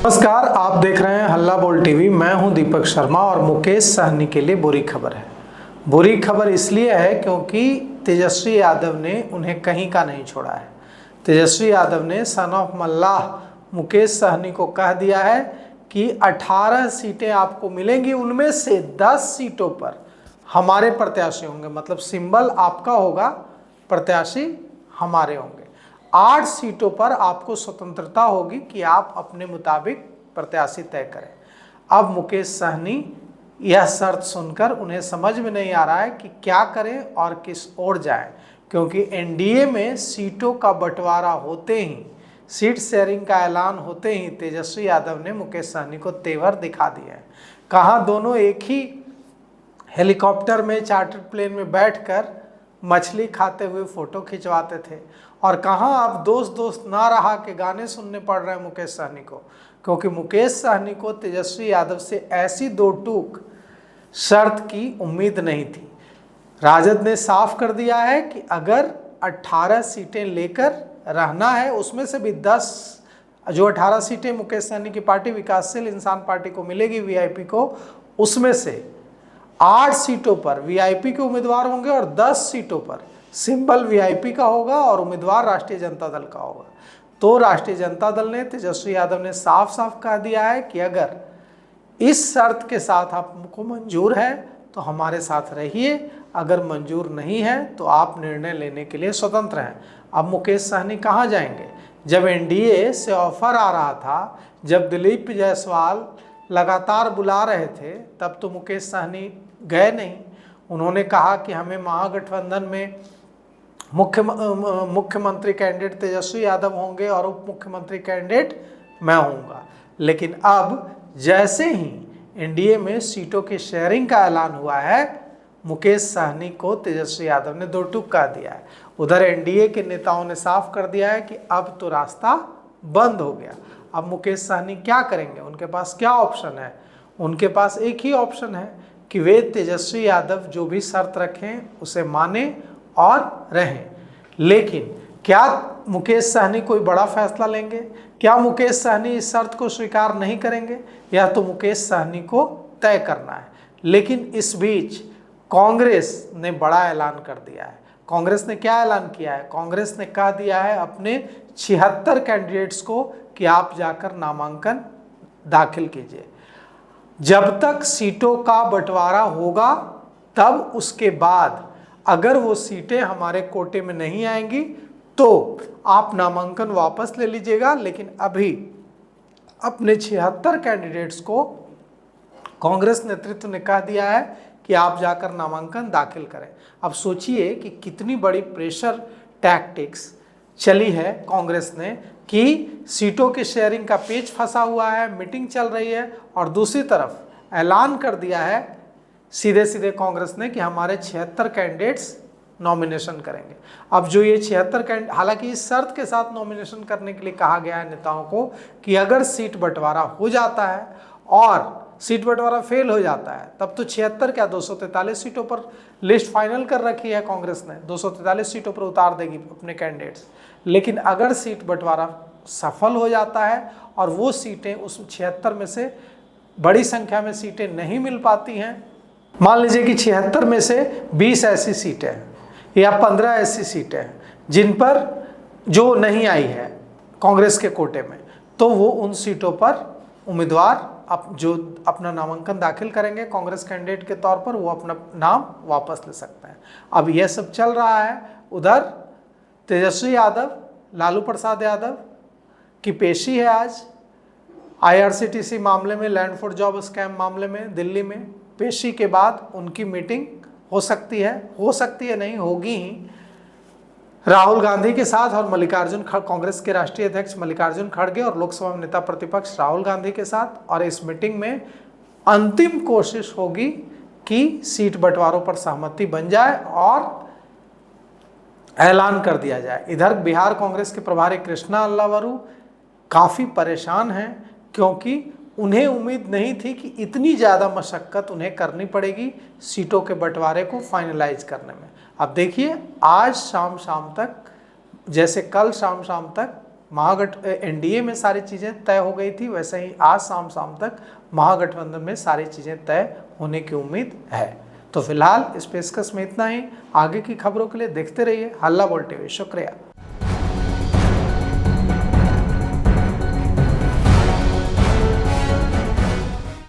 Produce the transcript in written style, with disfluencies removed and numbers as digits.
नमस्कार, आप देख रहे हैं हल्ला बोल टीवी। मैं हूं दीपक शर्मा और मुकेश सहनी के लिए बुरी खबर है। बुरी खबर इसलिए है क्योंकि तेजस्वी यादव ने उन्हें कहीं का नहीं छोड़ा है। तेजस्वी यादव ने सन ऑफ मल्लाह मुकेश सहनी को कह दिया है कि 18 सीटें आपको मिलेंगी, उनमें से 10 सीटों पर हमारे प्रत्याशी होंगे, मतलब सिंबल आपका होगा, प्रत्याशी हमारे होंगे। 8 सीटों पर आपको स्वतंत्रता होगी कि आप अपने मुताबिक प्रत्याशी तय करें। अब मुकेश सहनी यह शर्त सुनकर उन्हें समझ में नहीं आ रहा है कि क्या करें और किस ओर जाएं, क्योंकि एनडीए में सीटों का बंटवारा होते ही, सीट शेयरिंग का ऐलान होते ही तेजस्वी यादव ने मुकेश सहनी को तेवर दिखा दिया है। कहाँ दोनों एक ही हेलीकॉप्टर में, चार्टर्ड प्लेन में बैठकर मछली खाते हुए फोटो खिंचवाते थे, और कहाँ अब दोस्त दोस्त ना रहा के गाने सुनने पड़ रहे हैं मुकेश सहनी को, क्योंकि मुकेश सहनी को तेजस्वी यादव से ऐसी दो टूक शर्त की उम्मीद नहीं थी। राजद ने साफ कर दिया है कि अगर 18 सीटें लेकर रहना है, उसमें से भी 10, जो 18 सीटें मुकेश सहनी की पार्टी विकासशील इंसान पार्टी को मिलेगी वीआईपी को, उसमें से 8 सीटों पर वीआईपी के उम्मीदवार होंगे और 10 सीटों पर सिंबल वीआईपी का होगा और उम्मीदवार राष्ट्रीय जनता दल का होगा। तो राष्ट्रीय जनता दल ने, तेजस्वी यादव ने साफ साफ कह दिया है कि अगर इस शर्त के साथ आपको मंजूर है तो हमारे साथ रहिए, अगर मंजूर नहीं है तो आप निर्णय लेने के लिए स्वतंत्र हैं। अब मुकेश सहनी कहाँ जाएंगे? जब एनडीए से ऑफर आ रहा था, जब दिलीप जायसवाल लगातार बुला रहे थे, तब तो मुकेश सहनी गए नहीं। उन्होंने कहा कि हमें महागठबंधन में मुख्यमंत्री कैंडिडेट तेजस्वी यादव होंगे और उप मुख्यमंत्री कैंडिडेट मैं होऊंगा। लेकिन अब जैसे ही एनडीए में सीटों की शेयरिंग का ऐलान हुआ है, मुकेश सहनी को तेजस्वी यादव ने दो टूक कह दिया है। उधर एनडीए के नेताओं ने साफ कर दिया है कि अब तो रास्ता बंद हो गया। अब मुकेश सहनी क्या करेंगे? उनके पास क्या ऑप्शन है? उनके पास एक ही ऑप्शन है कि वे तेजस्वी यादव जो भी शर्त रखें उसे माने और रहें। लेकिन क्या मुकेश सहनी कोई बड़ा फैसला लेंगे? क्या मुकेश सहनी इस शर्त को स्वीकार नहीं करेंगे? यह तो मुकेश सहनी को तय करना है। लेकिन इस बीच कांग्रेस ने बड़ा ऐलान कर दिया है। कांग्रेस ने क्या ऐलान किया है? कांग्रेस ने कह दिया है अपने 76 कैंडिडेट्स को कि आप जाकर नामांकन दाखिल कीजिए। जब तक सीटों का बंटवारा होगा, तब उसके बाद अगर वो सीटें हमारे कोटे में नहीं आएंगी तो आप नामांकन वापस ले लीजिएगा। लेकिन अभी अपने 76 कैंडिडेट्स को कांग्रेस नेतृत्व ने कह दिया है कि आप जाकर नामांकन दाखिल करें। अब सोचिए कि कितनी बड़ी प्रेशर टैक्टिक्स चली है कांग्रेस ने, कि सीटों की शेयरिंग का पेच फंसा हुआ है, मीटिंग चल रही है, और दूसरी तरफ ऐलान कर दिया है सीधे सीधे कांग्रेस ने कि हमारे 76 कैंडिडेट्स नॉमिनेशन करेंगे। अब जो ये 76 कैंडिडेट, हालांकि इस शर्त के साथ नॉमिनेशन करने के लिए कहा गया है नेताओं को कि अगर सीट बंटवारा हो जाता है और सीट बंटवारा फेल हो जाता है, तब तो 76 क्या 243 सीटों पर लिस्ट फाइनल कर रखी है कांग्रेस ने, 243 सीटों पर उतार देगी अपने कैंडिडेट्स। लेकिन अगर सीट बंटवारा सफल हो जाता है और वो सीटें, उस 76 में से बड़ी संख्या में सीटें नहीं मिल पाती हैं, मान लीजिए कि 76 में से 20 ऐसी सीटें हैं या 15 ऐसी सीटें हैं जिन पर जो नहीं आई है कांग्रेस के कोटे में, तो वो उन सीटों पर उम्मीदवार जो अपना नामांकन दाखिल करेंगे कांग्रेस कैंडिडेट के तौर पर, वो अपना नाम वापस ले सकते हैं। अब यह सब चल रहा है। उधर तेजस्वी यादव, लालू प्रसाद यादव की पेशी है आज आईआरसीटीसी मामले में, लैंड फॉर जॉब स्कैम मामले में दिल्ली में। पेशी के बाद उनकी मीटिंग हो सकती है नहीं, होगी ही, राहुल गांधी के साथ और कांग्रेस के राष्ट्रीय अध्यक्ष मल्लिकार्जुन खड़गे और लोकसभा नेता प्रतिपक्ष राहुल गांधी के साथ। और इस मीटिंग में अंतिम कोशिश होगी कि सीट बंटवारों पर सहमति बन जाए और ऐलान कर दिया जाए। इधर बिहार कांग्रेस के प्रभारी कृष्णा अल्लावरू काफ़ी परेशान हैं, क्योंकि उन्हें उम्मीद नहीं थी कि इतनी ज़्यादा मशक्क़त उन्हें करनी पड़ेगी सीटों के बंटवारे को फाइनलाइज करने में। अब देखिए, आज शाम तक, जैसे कल शाम तक एनडीए में सारी चीज़ें तय हो गई थी, वैसे ही आज शाम तक महागठबंधन में सारी चीज़ें तय होने की उम्मीद है। तो फिलहाल इस पेशकश में इतना ही। आगे की खबरों के लिए देखते रहिए हल्ला बोल टीवी। शुक्रिया।